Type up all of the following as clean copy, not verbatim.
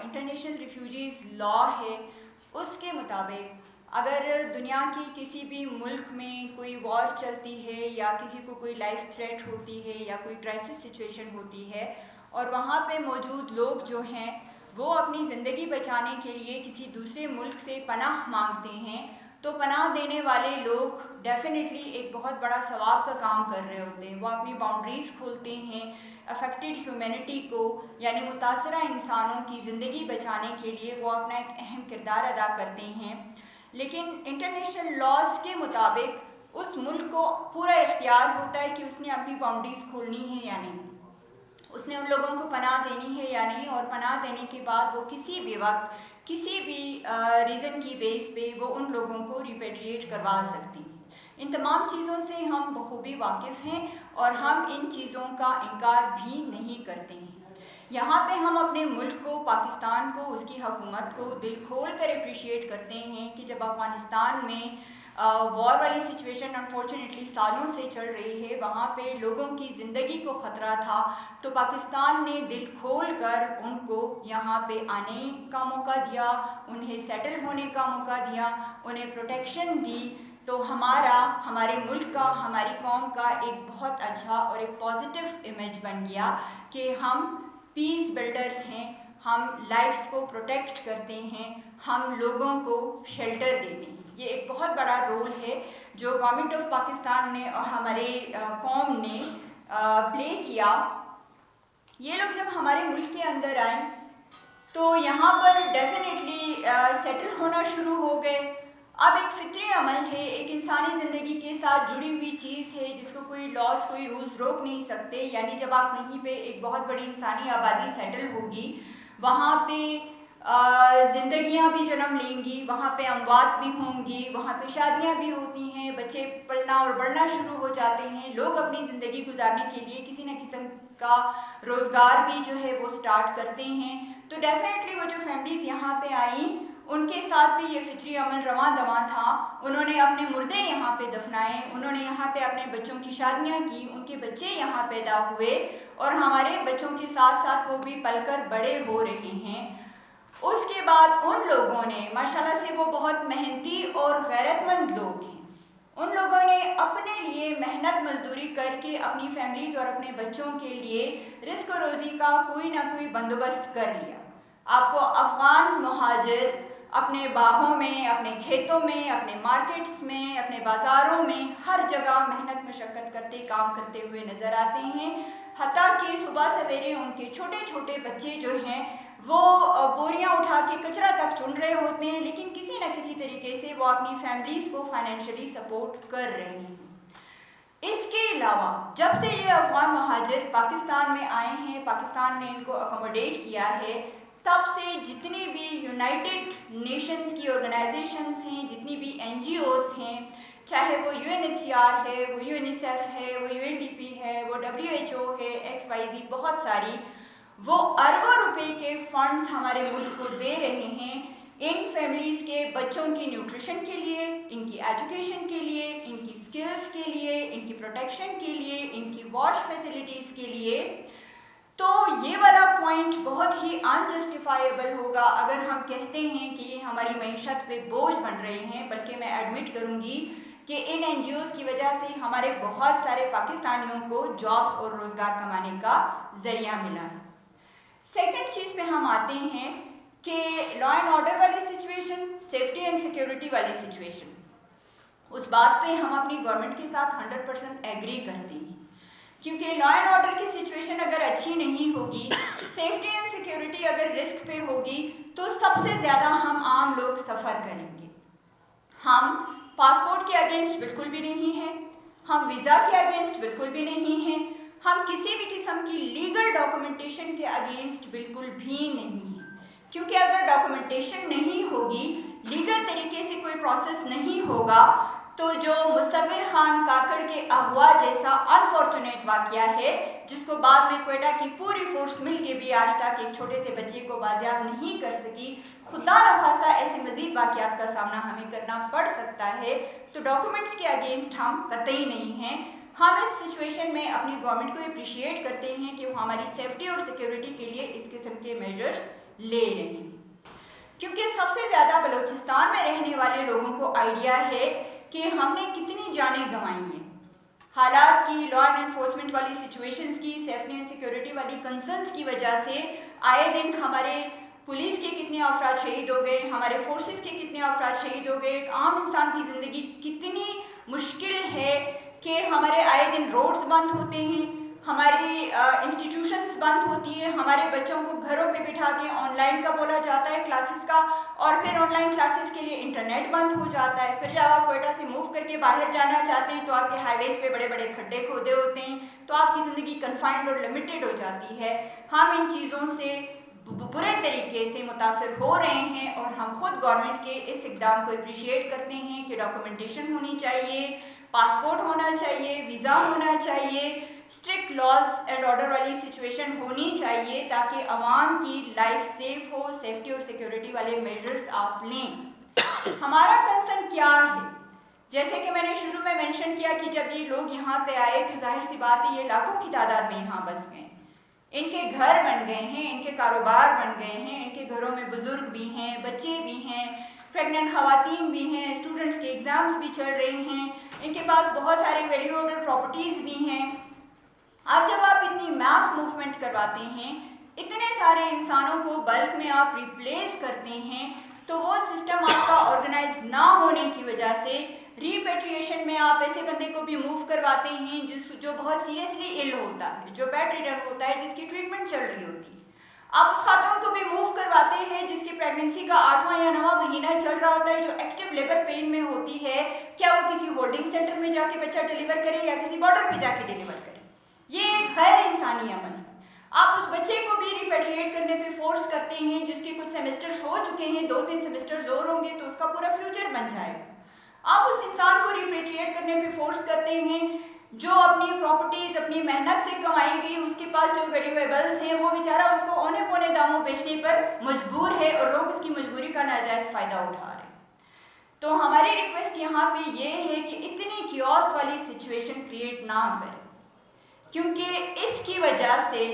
International refugees لا ہے اس کے مطابق اگر دنیا کی کسی بھی ملک میں کوئی وار چلتی ہے یا کسی کو کوئی لائف تھریٹ ہوتی ہے یا کوئی کرائسس سچویشن ہوتی ہے اور وہاں پہ موجود لوگ جو ہیں وہ اپنی زندگی بچانے کے لیے کسی دوسرے ملک سے پناہ مانگتے ہیں تو پناہ دینے والے لوگ ڈیفینیٹلی ایک بہت بڑا ثواب کا کام کر رہے ہوتے ہیں. وہ اپنی باؤنڈریز کھولتے ہیں افیکٹڈ ہیومینٹی کو یعنی متاثرہ انسانوں کی زندگی بچانے کے لیے وہ اپنا ایک اہم کردار ادا کرتے ہیں. لیکن انٹرنیشنل لاز کے مطابق اس ملک کو پورا اختیار ہوتا ہے کہ اس نے اپنی باؤنڈریز کھولنی ہے یا نہیں, اس نے ان لوگوں کو پناہ دینی ہے یا نہیں, اور پناہ دینے کے بعد وہ کسی بھی وقت کسی بھی ریزن کی بیس پہ وہ ان لوگوں کو ریپیٹریٹ کروا سکتی ہیں. ان تمام چیزوں سے ہم بخوبی واقف ہیں اور ہم ان چیزوں کا انکار بھی نہیں کرتے ہیں. یہاں پہ ہم اپنے ملک کو, پاکستان کو, اس کی حکومت کو دل کھول کر اپریشیٹ کرتے ہیں کہ جب افغانستان میں وار والی سچویشن انفارچونیٹلی سالوں سے چل رہی ہے, وہاں پہ لوگوں کی زندگی کو خطرہ تھا, تو پاکستان نے دل کھول کر ان کو یہاں پہ آنے کا موقع دیا, انہیں سیٹل ہونے کا موقع دیا, انہیں پروٹیکشن دی. تو ہمارے ملک کا, ہماری قوم کا ایک بہت اچھا اور ایک پازیٹیو امیج بن گیا کہ ہم پیس بلڈرز ہیں, ہم لائفز کو پروٹیکٹ کرتے ہیں, ہم لوگوں کو شیلٹر دیتے ہیں. یہ ایک بہت بڑا رول ہے جو گورنمنٹ آف پاکستان نے اور ہمارے قوم نے پلے کیا. یہ لوگ جب ہمارے ملک کے اندر آئے تو یہاں پر ڈیفینیٹلی سیٹل ہونا شروع ہو گئے. اب ایک فطری عمل ہے, ایک انسانی زندگی کے ساتھ جڑی ہوئی چیز ہے جس کو کوئی لاز, کوئی رولز روک نہیں سکتے. یعنی جب آپ کہیں پہ ایک بہت بڑی انسانی آبادی سیٹل ہوگی, وہاں پہ زندگیاں بھی جنم لیں گی, وہاں پہ اموات بھی ہوں گی, وہاں پہ شادیاں بھی ہوتی ہیں, بچے پلنا اور بڑھنا شروع ہو جاتے ہیں, لوگ اپنی زندگی گزارنے کے لیے کسی نہ قسم کا روزگار بھی جو ہے وہ سٹارٹ کرتے ہیں. تو ڈیفینیٹلی وہ جو فیملیز یہاں پہ آئیں ان کے ساتھ بھی یہ فطری عمل رواں دواں تھا. انہوں نے اپنے مردے یہاں پہ دفنائے, انہوں نے یہاں پہ اپنے بچوں کی شادیاں کی, ان کے بچے یہاں پیدا ہوئے اور ہمارے بچوں کے ساتھ ساتھ وہ بھی پل کر بڑے ہو رہے ہیں. اس کے بعد ان لوگوں نے ماشاءاللہ سے وہ بہت محنتی اور غیرت مند لوگ ہیں, ان لوگوں نے اپنے لیے محنت مزدوری کر کے اپنی فیملیز اور اپنے بچوں کے لیے رزق و روزی کا کوئی نہ کوئی بندوبست کر لیا. آپ کو افغان مہاجر اپنے باغوں میں, اپنے کھیتوں میں, اپنے مارکیٹس میں, اپنے بازاروں میں ہر جگہ محنت مشقت کرتے کام کرتے ہوئے نظر آتے ہیں. حتیٰ کہ صبح سویرے ان کے چھوٹے چھوٹے بچے جو ہیں وہ بوریاں اٹھا کے کچرا تک چن رہے ہوتے ہیں, لیکن کسی نہ کسی طریقے سے وہ اپنی فیملیز کو فائنینشلی سپورٹ کر رہے ہیں. اس کے علاوہ جب سے یہ افغان مہاجر پاکستان میں آئے ہیں, پاکستان نے ان کو اکوموڈیٹ کیا ہے, تب سے جتنی بھی یونائٹڈ نیشنز کی آرگنائزیشنز ہیں, جتنی بھی NGOs ہیں, چاہے وہ UNHCR ہے, وہ UNICEF ہے, وہ UNDP ہے, وہ WHO ہے, XYZ بہت ساری, وہ اربوں روپے کے فنڈز ہمارے ملک کو دے رہے ہیں ان فیملیز کے بچوں کی نیوٹریشن کے لیے, ان کی ایجوکیشن کے لیے, ان کی سکلز کے لیے, ان کی پروٹیکشن کے لیے, ان کی واش فیسلٹیز کے لیے. تو یہ والا پوائنٹ بہت ہی انجسٹیفائیبل ہوگا اگر ہم کہتے ہیں کہ یہ ہماری معیشت پہ بوجھ بن رہے ہیں, بلکہ میں ایڈمٹ کروں گی کہ ان NGOs کی وجہ سے ہمارے بہت سارے پاکستانیوں کو جابس اور روزگار کمانے کا ذریعہ ملا ہے. سیکنڈ چیز پہ ہم آتے ہیں کہ لا اینڈ آرڈر والی سچویشن, سیفٹی اینڈ سیکیورٹی والی سچویشن. اس بات پہ ہم اپنی گورنمنٹ کے ساتھ 100% ایگری کرتے ہیں, کیونکہ لا اینڈ آرڈر کی سچویشن اگر اچھی نہیں ہوگی, سیفٹی اینڈ سیکیورٹی اگر رسک پہ ہوگی, تو سب سے زیادہ ہم عام لوگ سفر کریں گے. ہم پاسپورٹ کے اگینسٹ بالکل بھی نہیں ہیں, ہم ویزا کے اگینسٹ بالکل بھی نہیں ہیں, ہم کسی بھی قسم کی لیگل ڈاکومنٹیشن کے اگینسٹ بالکل بھی نہیں ہیں. کیونکہ اگر ڈاکومنٹیشن نہیں ہوگی, لیگل طریقے سے کوئی پروسیس نہیں ہوگا, تو جو مصور خان کاکڑ کے اغوا جیسا انفارچونیٹ واقعہ ہے, جس کو بعد میں کوئٹہ کی پوری فورس مل کے بھی آج تک ایک چھوٹے سے بچے کو بازیاب نہیں کر سکی, خدا نخواستہ ایسے مزید واقعات کا سامنا ہمیں کرنا پڑ سکتا ہے. تو ڈاکومنٹس کے اگینسٹ ہم قطعی نہیں ہیں. ہم اس سچویشن میں اپنی گورنمنٹ کو اپریشیٹ کرتے ہیں کہ وہ ہماری سیفٹی اور سیکیورٹی کے لیے اس قسم کے میجرز لے رہے ہیں، کیونکہ سب سے زیادہ بلوچستان میں رہنے والے لوگوں کو آئیڈیا ہے کہ ہم نے کتنی جانیں گنوائی ہیں، حالات کی، لا اینڈ انفورسمنٹ والی سچویشنز کی، سیفٹی اینڈ سیکیورٹی والی کنسرنس کی وجہ سے آئے دن ہمارے پولیس کے کتنے افراد شہید ہو گئے، ہمارے فورسز کے کتنے افراد شہید ہو گئے، ایک عام انسان کی زندگی کتنی مشکل ہے کہ ہمارے آئے دن روڈز بند ہوتے ہیں، ہماری انسٹیٹیوشنز بند ہوتی ہیں، ہمارے بچوں کو گھروں پہ بٹھا کے آن لائن کا بولا جاتا ہے کلاسز کا، اور پھر آن لائن کلاسز کے لیے انٹرنیٹ بند ہو جاتا ہے، پھر جب آپ کوئٹہ سے موو کر کے باہر جانا چاہتے ہیں تو آپ کے ہائی ویز پہ بڑے بڑے کھڈے کھودے ہوتے ہیں، تو آپ کی زندگی کنفائنڈ اور لمیٹڈ ہو جاتی ہے۔ ہم ان چیزوں سے برے طریقے سے متاثر ہو رہے ہیں، اور ہم خود گورنمنٹ کے اس اقدام کو اپریشیٹ کرتے ہیں کہ ڈاکومنٹیشن ہونی چاہیے، پاسپورٹ ہونا چاہیے، ویزا ہونا چاہیے، اسٹرکٹ لاز اینڈ آرڈر والی سچویشن ہونی چاہیے تاکہ عوام کی لائف سیف ہو، سیفٹی اور سیکیورٹی والے میجرز آپ لیں۔ ہمارا کنسرن کیا ہے؟ جیسے کہ میں نے شروع میں مینشن کیا کہ جب یہ لوگ یہاں پہ آئے تو ظاہر سی بات ہے یہ لاکھوں کی تعداد میں یہاں بس گئے، ان کے گھر بن گئے ہیں، ان کے کاروبار بن گئے ہیں، ان کے گھروں میں بزرگ بھی ہیں، بچے بھی ہیں، پریگننٹ خواتین بھی ہیں، اسٹوڈنٹس کے ایگزامز بھی چل رہے ہیں، ان کے پاس بہت سارے ویلیویبل پراپرٹیز بھی ہیں۔ اب جب آپ اتنی میس موومنٹ کرواتے ہیں، اتنے سارے انسانوں کو بلک میں آپ ریپلیس کرتے ہیں، تو وہ سسٹم آپ کا آرگنائز نہ ہونے کی وجہ سے ریپیٹریشن میں آپ ایسے بندے کو بھی موو کرواتے ہیں جو بہت سیریسلی ill ہوتا ہے، جو بیڈ ریڈن ہوتا ہے، جس کی ٹریٹمنٹ چل رہی ہوتی ہے۔ آپ اس خاتون کو بھی موو کرواتے ہیں جس کی پریگننسی کا 8واں یا 9واں مہینہ چل رہا ہوتا ہے، جو ایکٹیو لیبر پین میں ہوتی ہے، کیا وہ کسی ہولڈنگ سینٹر میں جا کے بچہ ڈیلیور کرے یا کسی بارڈر پہ جا کے ڈیلیور کرے؟ یہ ایک غیر انسانی عمل ہے۔ آپ اس بچے کو بھی ریپیٹریٹ کرنے پہ فورس کرتے ہیں جس کے کچھ سیمسٹرز ہو چکے ہیں، 2-3 سیمسٹرز اور ہوں گے تو اس کا پورا فیوچر بن جائے گا۔ آپ اس انسان کو ریپیٹریٹ کرنے پہ فورس کرتے ہیں جو اپنی پراپرٹیز اپنی محنت سے کمائی گئی، اس کے پاس جو ویلیویبلز ہیں وہ بیچارہ اس کو اونے پونے داموں بیچنے پر مجبور ہے، اور لوگ اس کی مجبوری کا ناجائز فائدہ اٹھا رہے ہیں۔ تو ہماری ریکویسٹ یہاں پہ یہ ہے کہ اتنی کیوس والی سچویشن کریٹ نہ کریں، کیونکہ اس کی وجہ سے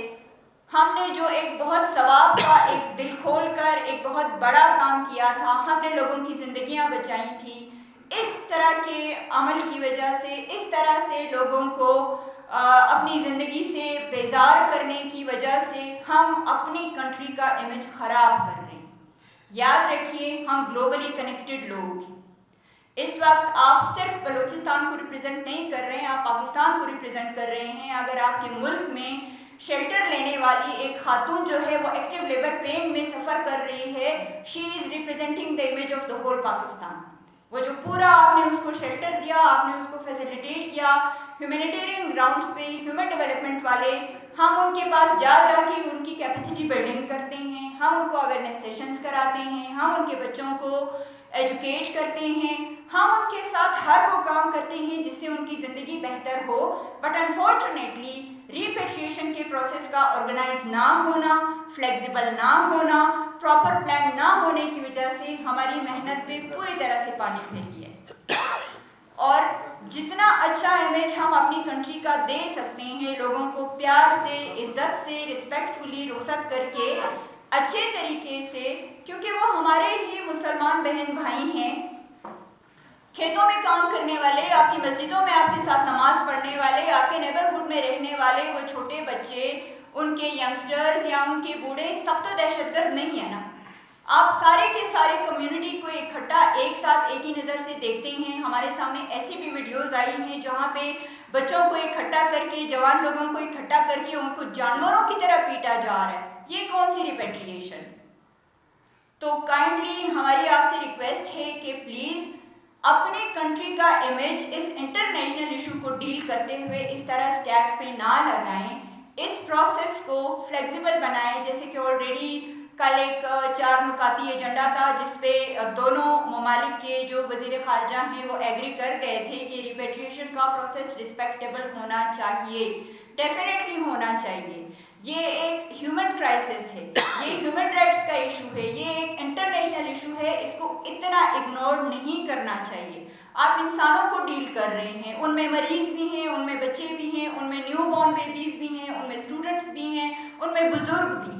ہم نے جو ایک بہت ثواب کا ایک دل کھول کر ایک بہت بڑا کام کیا تھا، ہم نے لوگوں کی زندگیاں بچائی تھیں، اس طرح کے عمل کی وجہ سے، اس طرح سے لوگوں کو اپنی زندگی سے بیزار کرنے کی وجہ سے ہم اپنی کنٹری کا امیج خراب کر رہے ہیں۔ یاد رکھیے ہم گلوبلی کنیکٹڈ لوگ ہیں۔ اس وقت آپ صرف بلوچستان کو ریپرزینٹ نہیں کر رہے ہیں، آپ پاکستان کو ریپرزینٹ کر رہے ہیں۔ اگر آپ کے ملک میں شیلٹر لینے والی ایک خاتون جو ہے وہ ایکٹیو لیبر پین میں سفر کر رہی ہے، she is representing the image of the whole Pakistan. وہ جو پورا آپ نے اس کو شیلٹر دیا، آپ نے اس کو فیسیلیٹیٹ کیا، ہیومینیٹیرین گراؤنڈز پہ ہیومن ڈیولپمنٹ والے، ہم ان کے پاس جا کے ان کی کیپیسٹی بلڈنگ کرتے ہیں، ہم ان کو اویئرنیس سیشنز کراتے ہیں، ہم ان کے بچوں کو ایجوکیٹ کرتے ہیں، ہم ان کے ساتھ ہر وہ کام کرتے ہیں جس سے ان کی زندگی بہتر ہو، بٹ انفارچونیٹلی ریپیٹریشن کے پروسیس کا آرگنائز نہ ہونا، فلیکسیبل نہ ہونا، پراپر پلان نہ ہونے کی وجہ سے ہماری محنت پہ پوری طرح سے پانی پھیر گیا ہے۔ اور جتنا اچھا امیج ہم اپنی کنٹری کا دے سکتے ہیں، لوگوں کو پیار سے، عزت سے، ریسپیکٹفلی رخصت کر کے اچھے طریقے سے، کیونکہ وہ ہمارے ہی مسلمان بہن بھائی ہیں، کھیتوں میں کام کرنے والے، آپ کی مسجدوں میں آپ کے ساتھ نماز پڑھنے والے، آپ کے نیبرہڈ میں رہنے والے، وہ چھوٹے بچے، ان کے ینگسٹرز یا ان کے بوڑھے، سب تو دہشت گرد نہیں ہے نا۔ آپ سارے کے سارے کمیونٹی کو اکٹھا ایک ساتھ ایک ہی نظر سے دیکھتے ہیں۔ ہمارے سامنے ایسی بھی ویڈیوز آئی ہیں جہاں پہ بچوں کو اکٹھا کر کے، جوان لوگوں کو اکٹھا کر کے ان کو جانوروں کی طرح پیٹا جا رہا ہے۔ یہ کون سی ریپیٹریشن؟ تو کائنڈلی ہماری آپ سے ریکویسٹ ہے کہ پلیز اپنی کنٹری کا امیج اس انٹرنیشنل ایشو کو ڈیل کرتے ہوئے اس طرح اسٹیک پہ نہ لگائیں، اس پروسیس کو فلیکسیبل بنائیں۔ جیسے کہ آلریڈی کل ایک 4 نکاتی ایجنڈا تھا جس پہ دونوں ممالک کے جو وزیر خارجہ ہیں وہ ایگری کر گئے تھے کہ ریپیٹریشن کا پروسیس رسپیکٹیبل ہونا چاہیے، ڈیفینیٹلی ہونا چاہیے۔ یہ ایک ہیومن کرائسس ہے، یہ ہیومن رائٹس کا ایشو ہے، یہ ایک انٹرنیشنل ایشو ہے، اس کو اتنا اگنور نہیں کرنا چاہیے۔ آپ انسانوں کو ڈیل کر رہے ہیں، ان میں مریض بھی ہیں، ان میں بچے بھی ہیں، ان میں نیو بورن بیبیز بھی ہیں، ان میں اسٹوڈنٹس بھی ہیں، ان میں بزرگ بھی ہیں۔